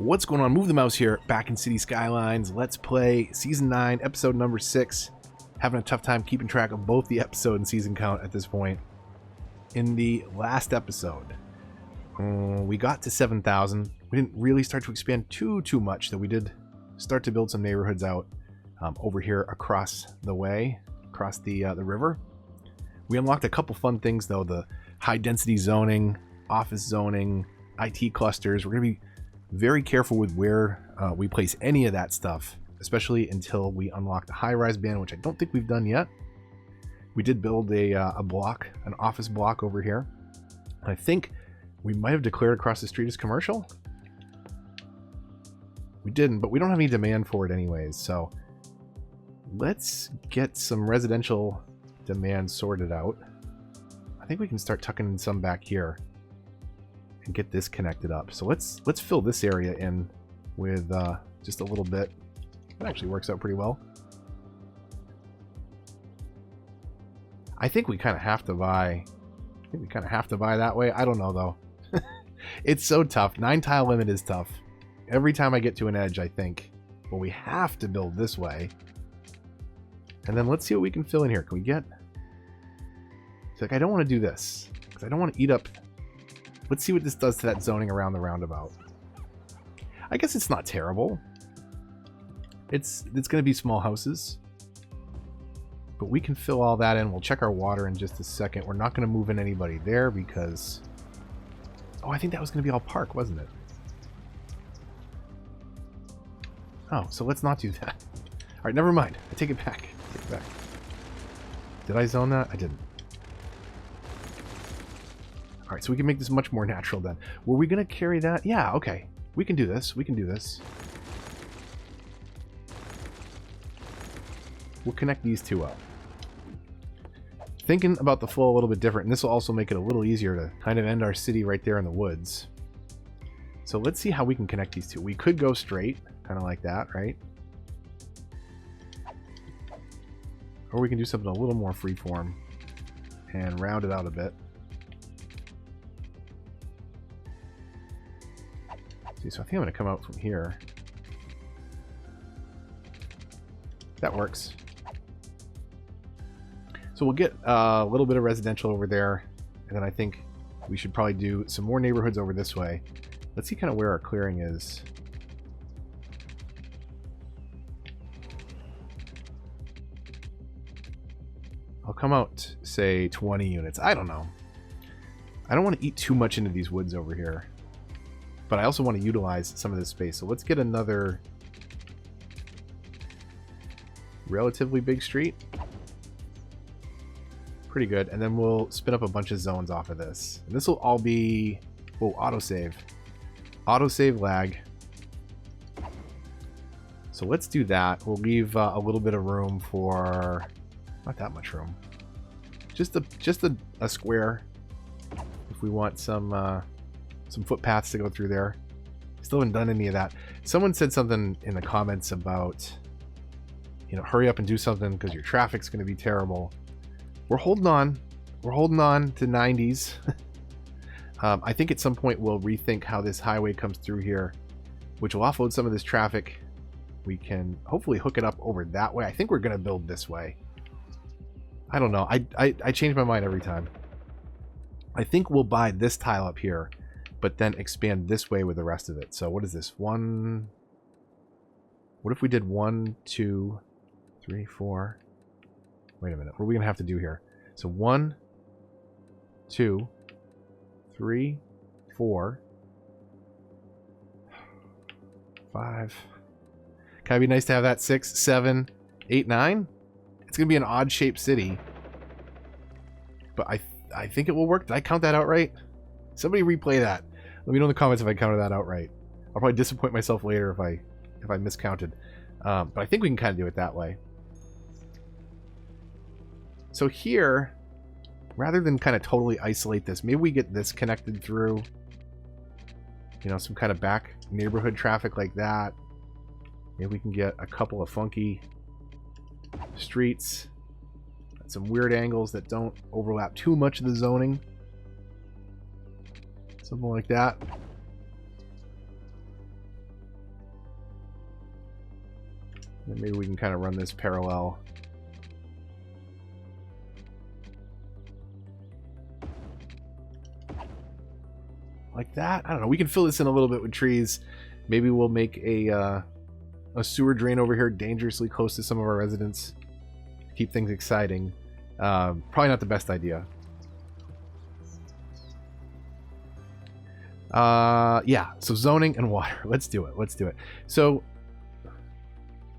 What's going on? Move the mouse here, back in City Skylines. Let's play Season 9, Episode number 6. Having a tough time keeping track of both the episode and season count at this point. In the last episode, we got to 7,000. We didn't really start to expand too much, though we did start to build some neighborhoods out over here across the way, across the river. We unlocked a couple fun things, though. The high-density zoning, office zoning, IT clusters. We're going to be very careful with where we place any of that stuff, especially until we unlock the high-rise band, which I don't think we've done yet. We did build a block, an office block over here. I think we might have declared across the street as commercial. We didn't, but we don't have any demand for it anyways, so let's get some residential demand sorted out. I think we can start tucking in some back here and get this connected up. So let's fill this area in with just a little bit. It actually works out pretty well. I think we kind of have to buy. I think we kind of have to buy that way. I don't know though. It's so tough. 9 tile limit is tough. Every time I get to an edge, I think, well, we have to build this way. And then let's see what we can fill in here. Can we get? It's like I don't want to do this because I don't want to eat up. Let's see what this does to that zoning around the roundabout. I guess it's not terrible. It's going to be small houses. But we can fill all that in. We'll check our water in just a second. We're not going to move in anybody there because... Oh, I think that was going to be all park, wasn't it? Oh, so let's not do that. All right, never mind. I take it back. Take it back. Did I zone that? I didn't. All right, so we can make this much more natural then. Were we going to carry that? Yeah, okay. We can do this. We can do this. We'll connect these two up. Thinking about the flow a little bit different, and this will also make it a little easier to kind of end our city right there in the woods. So let's see how we can connect these two. We could go straight, kind of like that, right? Or we can do something a little more freeform and round it out a bit. See, so I think I'm going to come out from here. That works. So we'll get a little bit of residential over there, and then I think we should probably do some more neighborhoods over this way. Let's see kind of where our clearing is. I'll come out, say, 20 units. I don't know. I don't want to eat too much into these woods over here, but I also want to utilize some of this space. So let's get another relatively big street. Pretty good. And then we'll spin up a bunch of zones off of this. And this will all be... Oh, autosave. Autosave lag. So let's do that. We'll leave a little bit of room for... Not that much room. Just a square. If we want some footpaths to go through there. Still haven't done any of that. Someone said something in the comments about, you know, hurry up and do something because your traffic's going to be terrible. We're holding on. We're holding on to 90s. I think at some point we'll rethink how this highway comes through here, which will offload some of this traffic. We can hopefully hook it up over that way. I think we're going to build this way. I don't know. I change my mind every time. I think we'll buy this tile up here, but then expand this way with the rest of it. So what is this? One... What if we did 1, 2, 3, 4... Wait a minute. What are we going to have to do here? So 1, 2, 3, 4, 5. Kind of be nice to have that 6, 7, 8, 9. It's going to be an odd-shaped city. But I think it will work. Did I count that out right? Somebody replay that. Let me know in the comments if I counted that out right. I'll probably disappoint myself later if I miscounted. But I think we can kind of do it that way. So here, rather than kind of totally isolate this, maybe we get this connected through, you know, some kind of back neighborhood traffic like that. Maybe we can get a couple of funky streets at some weird angles that don't overlap too much of the zoning. Something like that. And maybe we can kind of run this parallel. Like that? I don't know. We can fill this in a little bit with trees. Maybe we'll make a sewer drain over here dangerously close to some of our residents. Keep things exciting. Probably not the best idea. Yeah, so zoning and water. Let's do it. Let's do it. So,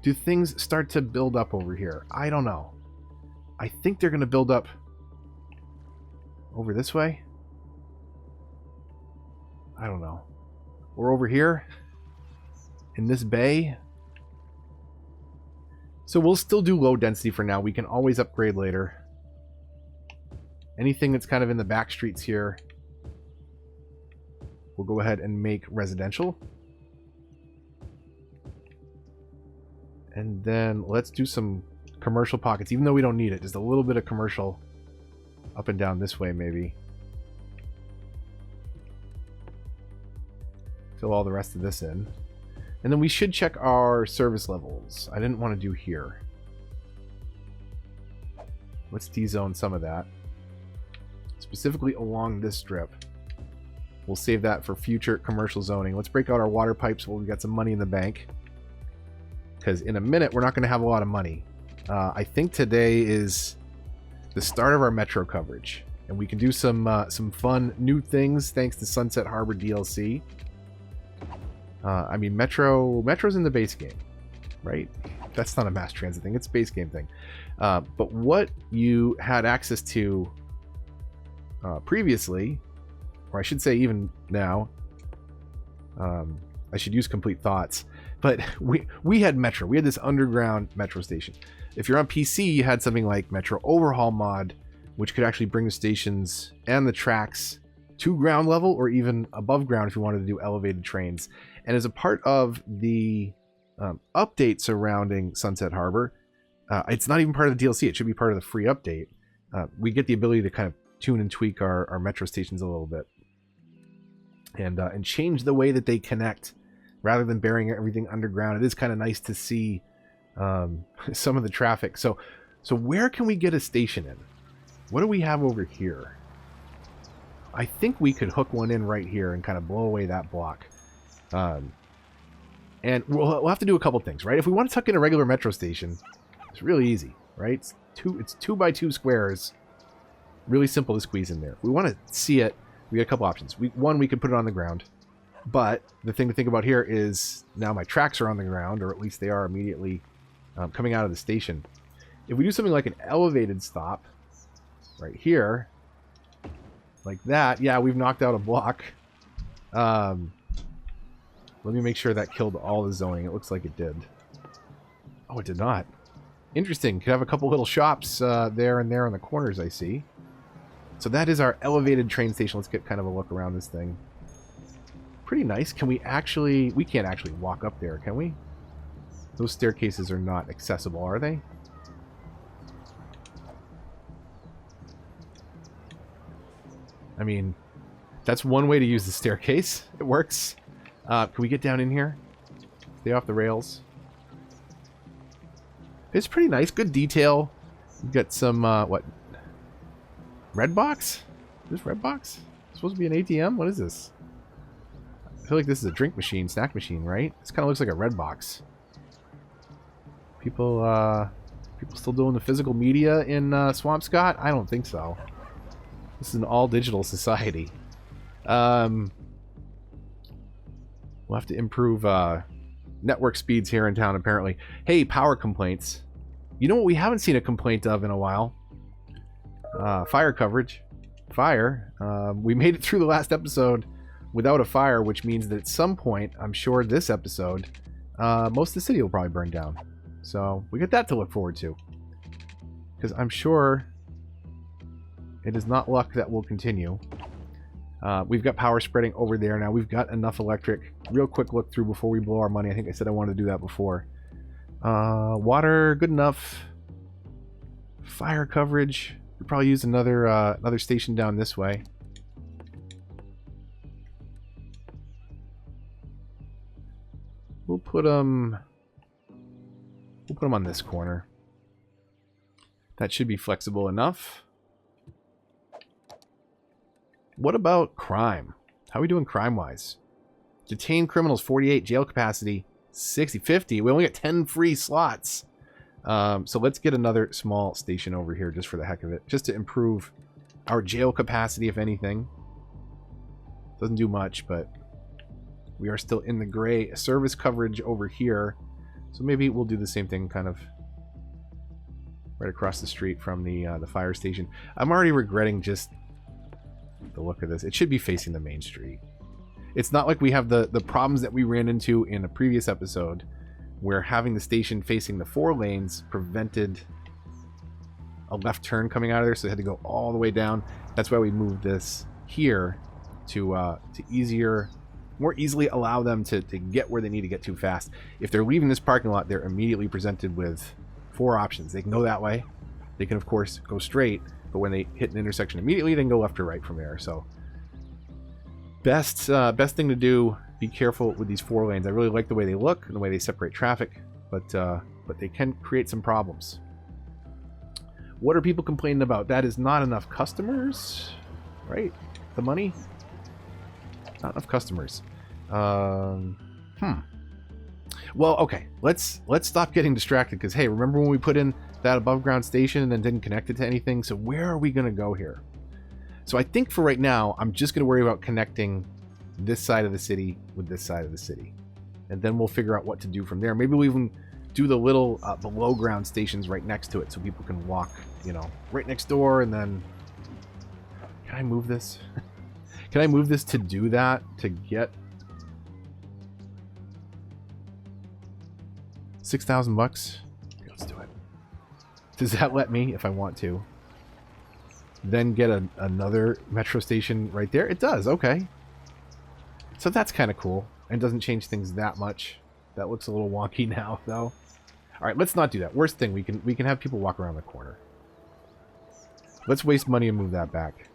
do things start to build up over here? I don't know. I think they're going to build up over this way. I don't know. We're over here in this bay. So we'll still do low density for now. We can always upgrade later. Anything that's kind of in the back streets here, we'll go ahead and make residential. And then let's do some commercial pockets, even though we don't need it. Just a little bit of commercial up and down this way, maybe. Fill all the rest of this in. And then we should check our service levels. I didn't want to do here. Let's de-zone some of that. Specifically along this strip. We'll save that for future commercial zoning. Let's break out our water pipes while we've got some money in the bank. Because in a minute, we're not going to have a lot of money. I think today is the start of our metro coverage. And we can do some fun new things thanks to Sunset Harbor DLC. I mean, Metro's in the base game, right? That's not a mass transit thing. It's a base game thing. But what you had access to previously, or I should say even now, I should use complete thoughts, but we had Metro. We had this underground Metro station. If you're on PC, you had something like Metro Overhaul Mod, which could actually bring the stations and the tracks to ground level or even above ground if you wanted to do elevated trains. And as a part of the update surrounding Sunset Harbor, it's not even part of the DLC. It should be part of the free update. We get the ability to kind of tune and tweak our metro stations a little bit, and change the way that they connect, rather than burying everything underground. It is kind of nice to see some of the traffic. So where can we get a station in? What do we have over here? I think we could hook one in right here and kind of blow away that block. And we'll have to do a couple things, right? If we want to tuck in a regular metro station, it's really easy, right? It's 2 by 2 squares. Really simple to squeeze in there. If we want to see it, we got a couple options. One, we could put it on the ground. But the thing to think about here is now my tracks are on the ground, or at least they are immediately coming out of the station. If we do something like an elevated stop right here, like that, yeah, we've knocked out a block. Let me make sure that killed all the zoning. It looks like it did. Oh, it did not. Interesting. Could have a couple little shops there and there on the corners, I see. So that is our elevated train station. Let's get kind of a look around this thing. Pretty nice. Can we actually... We can't actually walk up there, can we? Those staircases are not accessible, are they? I mean, that's one way to use the staircase. It works. Can we get down in here? Stay off the rails. It's pretty nice. Good detail. We've got some, what? Red box? Is this red box? It's supposed to be an ATM? What is this? I feel like this is a drink machine, snack machine, right? This kind of looks like a red box. People still doing the physical media in Swampscott? I don't think so. This is an all-digital society. We'll have to improve network speeds here in town, apparently. Hey, power complaints. You know what we haven't seen a complaint of in a while? Fire coverage. Fire. We made it through the last episode without a fire, which means that at some point, I'm sure this episode, most of the city will probably burn down. So we got that to look forward to. Because I'm sure it is not luck that will continue. We've got power spreading over there now. We've got enough electric. Real quick look through before we blow our money. I think I said I wanted to do that before. Water, good enough. Fire coverage. We'll probably use another station down this way. We'll put We'll put them on this corner. That should be flexible enough. What about crime? How are we doing crime-wise? Detain criminals, 48. Jail capacity, 60. 50. We only get 10 free slots. So let's get another small station over here just for the heck of it. Just to improve our jail capacity, if anything. Doesn't do much, but we are still in the gray. Service coverage over here. So maybe we'll do the same thing kind of right across the street from the fire station. I'm already regretting just the look of this. It should be facing the main street. It's not like we have the problems that we ran into in a previous episode where having the station facing the 4 lanes prevented a left turn coming out of there, so they had to go all the way down. That's why we moved this here to more easily allow them to get where they need to get to fast. If they're leaving this parking lot, they're immediately presented with 4 options. They can go that way. They can, of course, go straight, but when they hit an intersection immediately, they can go left or right from there. So best thing to do, be careful with these 4 lanes. I really like the way they look and the way they separate traffic, but they can create some problems. What are people complaining about? That is not enough customers, right? The money? Not enough customers. Well, okay. Let's stop getting distracted because, hey, remember when we put in that above ground station and then didn't connect it to anything? So where are we going to go here? So I think for right now, I'm just going to worry about connecting this side of the city with this side of the city. And then we'll figure out what to do from there. Maybe we'll even do the little below ground stations right next to it so people can walk, you know, right next door. And then, can I move this? Can I move this to do that? To get 6,000 bucks? Okay, let's do it. Does that let me, if I want to, then get another metro station right there? It does. Okay. So that's kind of cool and doesn't change things that much. That looks a little wonky now, though. All right, let's not do that. Worst thing, we can have people walk around the corner. Let's waste money and move that back.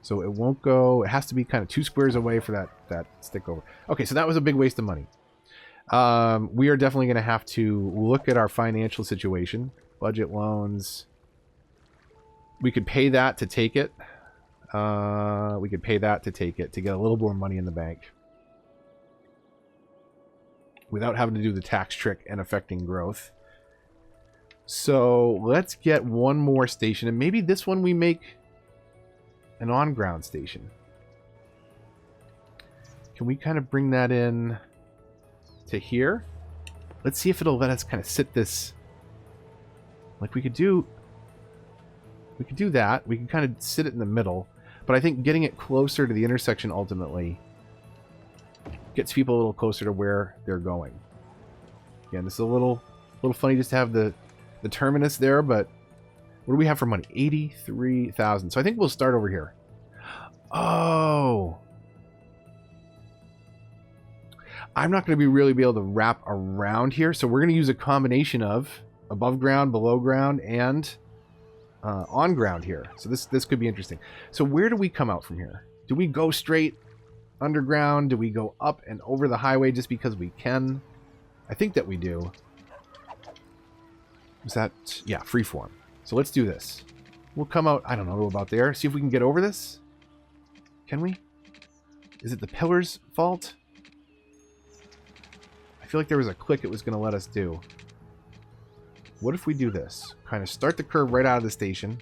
So it won't go. It has to be kind of 2 squares away for that stick over. Okay, so that was a big waste of money. We are definitely going to have to look at our financial situation. Budget loans. We could pay that to take it. We could pay that to take it to get a little more money in the bank without having to do the tax trick and affecting growth. So let's get one more station, and maybe this one we make an on-ground station. Can we kind of bring that in to here? Let's see if it'll let us kind of sit this. Like we could do that. We can kind of sit it in the middle, but I think getting it closer to the intersection ultimately gets people a little closer to where they're going. Again, this is a little funny just to have the terminus there, but what do we have for money? 83,000. So I think we'll start over here. Oh. I'm not going to really be able to wrap around here, so we're going to use a combination of above ground, below ground, and on ground here. So this could be interesting. So where do we come out from here? Do we go straight underground? Do we go up and over the highway just because we can? I think that we do. Is that... yeah, freeform. So let's do this. We'll come out, I don't know, about there. See if we can get over this. Can we? Is it the pillar's fault? I feel like there was a click it was going to let us do. What if we do this? Kind of start the curve right out of the station.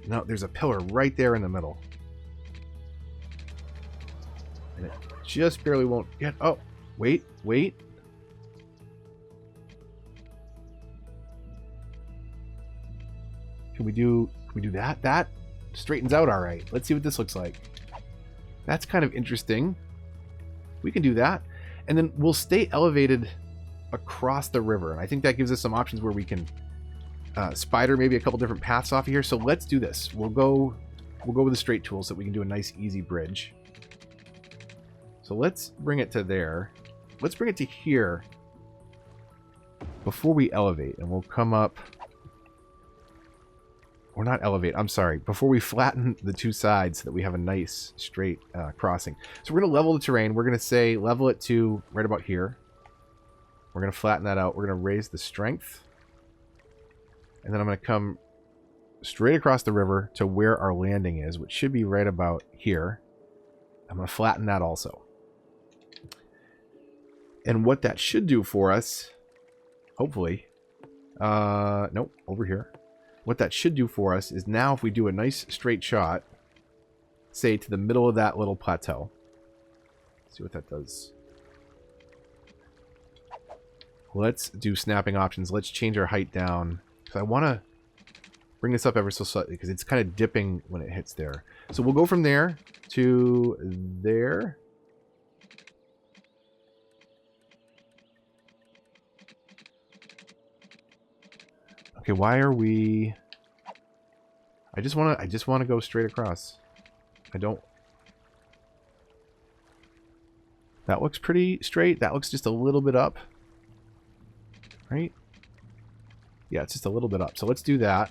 No, there's a pillar right there in the middle. And it just barely won't get... oh, wait. Can we do that? That straightens out all right. Let's see what this looks like. That's kind of interesting. We can do that. And then we'll stay elevated across the river. And I think that gives us some options where we can spider maybe a couple different paths off of here. So let's do this. We'll go with the straight tool so that we can do a nice easy bridge. So let's bring it to there. Let's bring it to here before we elevate. And we'll come up or not elevate, I'm sorry, before we flatten the two sides so that we have a nice straight crossing. So we're going to level the terrain. We're going to say level it to right about here. We're going to flatten that out. We're going to raise the strength. And then I'm going to come straight across the river to where our landing is, which should be right about here. I'm going to flatten that also. And what that should do for us, hopefully, nope, over here. What that should do for us is now if we do a nice straight shot, say to the middle of that little plateau. Let's see what that does. Let's do snapping options. Let's change our height down. Because I want to bring this up ever so slightly because it's kind of dipping when it hits there. So we'll go from there to there. Okay, why are we... I just want to go straight across. I don't... That looks pretty straight. That looks just a little bit up. Right? Yeah, it's just a little bit up. So let's do that.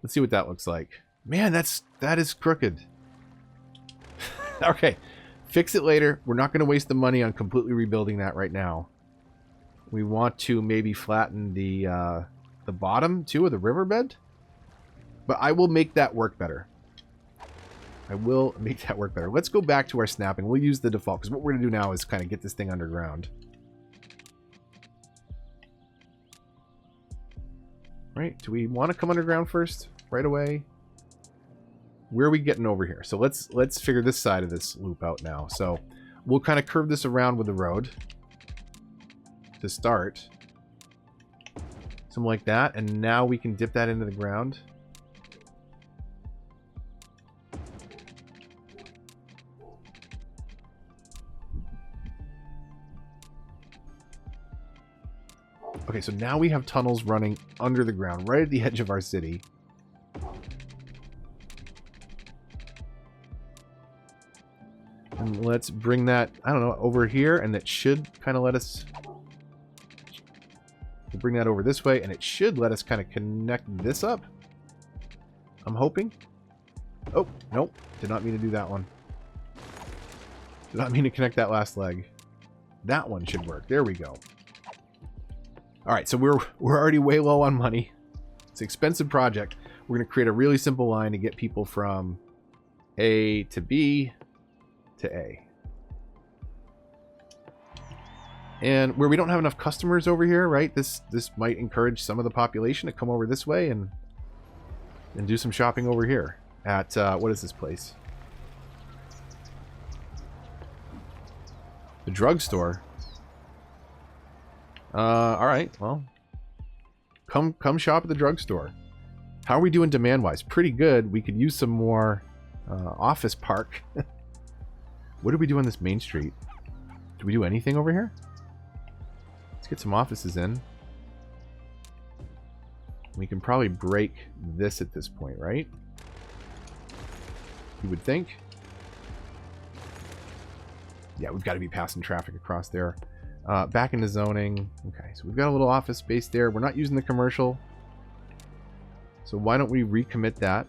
Let's see what that looks like. Man, that is crooked. Okay, fix it later. We're not going to waste the money on completely rebuilding that right now. We want to maybe flatten the bottom too of the riverbed, but I will make that work better. I will make that work better. Let's go back to our snapping. We'll use the default because what we're going to do now is kind of get this thing underground. Right? Do we want to come underground first? Right away? Where are we getting over here? So let's figure this side of this loop out now. So we'll kind of curve this around with the road to start. Something like that. And now we can dip that into the ground. Okay, so now we have tunnels running under the ground, right at the edge of our city. And let's bring that, I don't know, over here, and that should kind of let us... We'll bring that over this way, and it should let us kind of connect this up. I'm hoping. Oh, nope. Did not mean to do that one. Did not mean to connect that last leg. That one should work. There we go. Alright, so we're already way low on money. It's an expensive project. We're going to create a really simple line to get people from A to B to A. And where we don't have enough customers over here, right? This might encourage some of the population to come over this way and do some shopping over here at what is this place? The drugstore. All right. Well, come shop at the drugstore. How are we doing demand-wise? Pretty good. We could use some more office park. What did we do on this main street? Did we do anything over here? Let's get some offices in. We can probably break this at this point, right? You would think. Yeah, we've got to be passing traffic across there. Back into zoning. Okay, so we've got a little office space there. We're not using the commercial. So why don't we recommit that?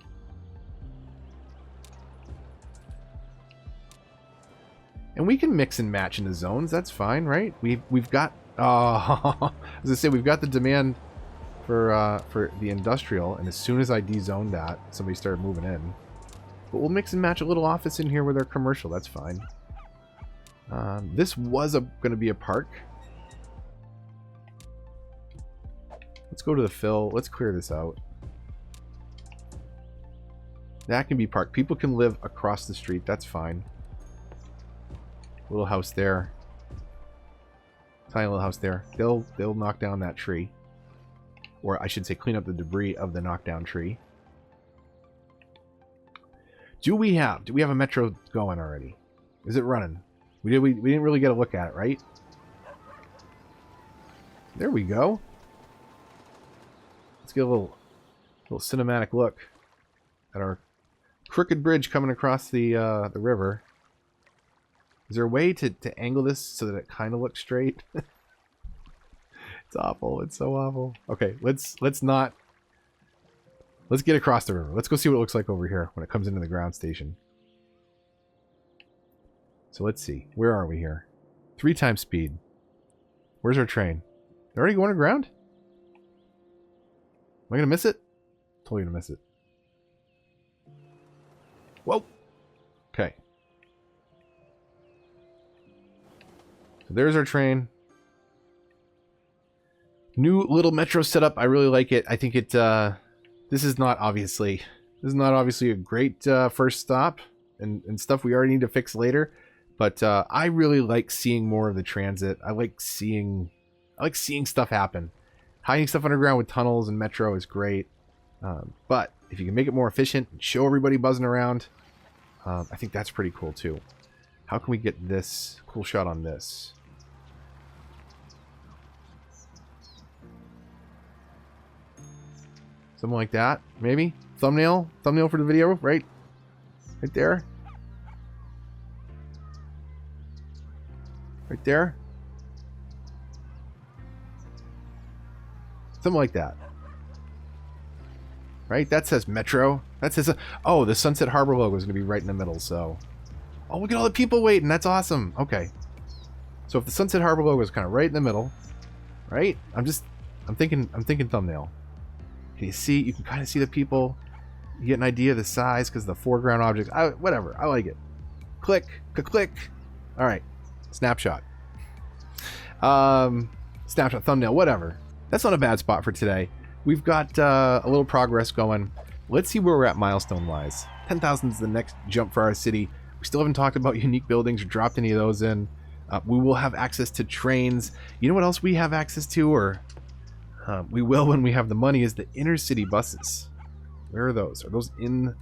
And we can mix and match into zones. That's fine, right? We've got... as I say, we've got the demand for the industrial. And as soon as I dezoned that, somebody started moving in. But we'll mix and match a little office in here with our commercial. That's fine. This was going to be a park. Let's go to the fill. Let's clear this out. That can be park. People can live across the street. That's fine. Little house there. Tiny little house there. They'll knock down that tree. Or I should say clean up the debris of the knockdown tree. Do we have a metro going already? Is it running? We didn't really get a look at it, right? There we go. Let's get a little cinematic look at our crooked bridge coming across the river. Is there a way to angle this so that it kind of looks straight? It's awful. It's so awful. Okay, let's get across the river. Let's go see what it looks like over here when it comes into the ground station. So let's see. Where are we here? 3 times speed. Where's our train? They're already going aground? Am I going to miss it? Totally going to miss it. Whoa. Okay. So there's our train. New little metro setup. I really like it. I think it, this is not obviously a great first stop and stuff we already need to fix later. But I really like seeing more of the transit. I like seeing stuff happen. Hiding stuff underground with tunnels and metro is great. But if you can make it more efficient and show everybody buzzing around, I think that's pretty cool too. How can we get this cool shot on this? Something like that, maybe? Thumbnail for the video, right? Right there. Right there. Something like that. Right? That says Metro. That says... oh, the Sunset Harbor logo is going to be right in the middle, so... oh, look at all the people waiting. That's awesome. Okay. So if the Sunset Harbor logo is kind of right in the middle, right? I'm thinking thumbnail. Can you see? You can kind of see the people. You get an idea of the size because the foreground objects. Whatever. I like it. Click. Click. All right. Snapshot. Snapshot, thumbnail, whatever. That's not a bad spot for today. We've got a little progress going. Let's see where we're at milestone-wise. 10,000 is the next jump for our city. We still haven't talked about unique buildings or dropped any of those in. We will have access to trains. You know what else we have access to, or we will when we have the money, is the inner city buses. Where are those? Are those in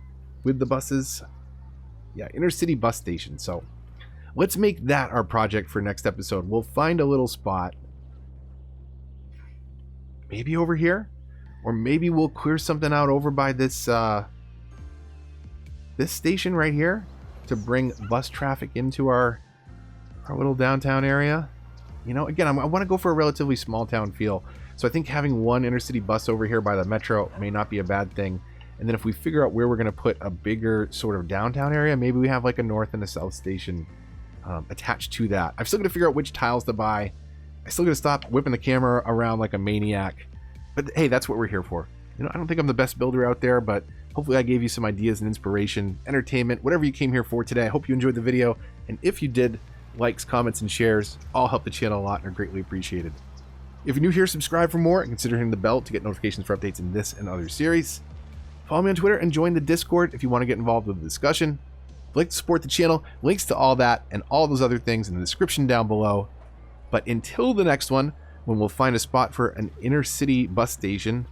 with the buses? Yeah, inner city bus station. So let's make that our project for next episode. We'll find a little spot. Maybe over here? Or maybe we'll clear something out over by this this station right here to bring bus traffic into our little downtown area. You know, again, I want to go for a relatively small town feel. So I think having one intercity bus over here by the metro may not be a bad thing. And then if we figure out where we're going to put a bigger sort of downtown area, maybe we have like a north and a south station attached to that. I've still got to figure out which tiles to buy. I still got to stop whipping the camera around like a maniac. But hey, that's what we're here for. You know, I don't think I'm the best builder out there, but hopefully I gave you some ideas and inspiration, entertainment, whatever you came here for today. I hope you enjoyed the video. And if you did, likes, comments, and shares all help the channel a lot and are greatly appreciated. If you're new here, subscribe for more and consider hitting the bell to get notifications for updates in this and other series. Follow me on Twitter and join the Discord if you want to get involved with the discussion. If you'd like to support the channel, links to all that and all those other things in the description down below. But until the next one, when we'll find a spot for an inner city bus station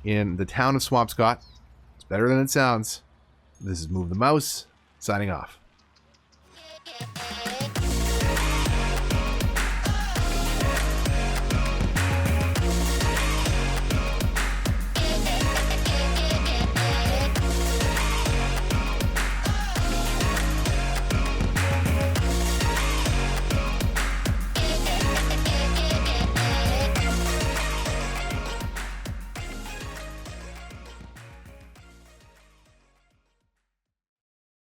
in the town of Swampscott, it's better than it sounds. This is Move the Mouse, signing off.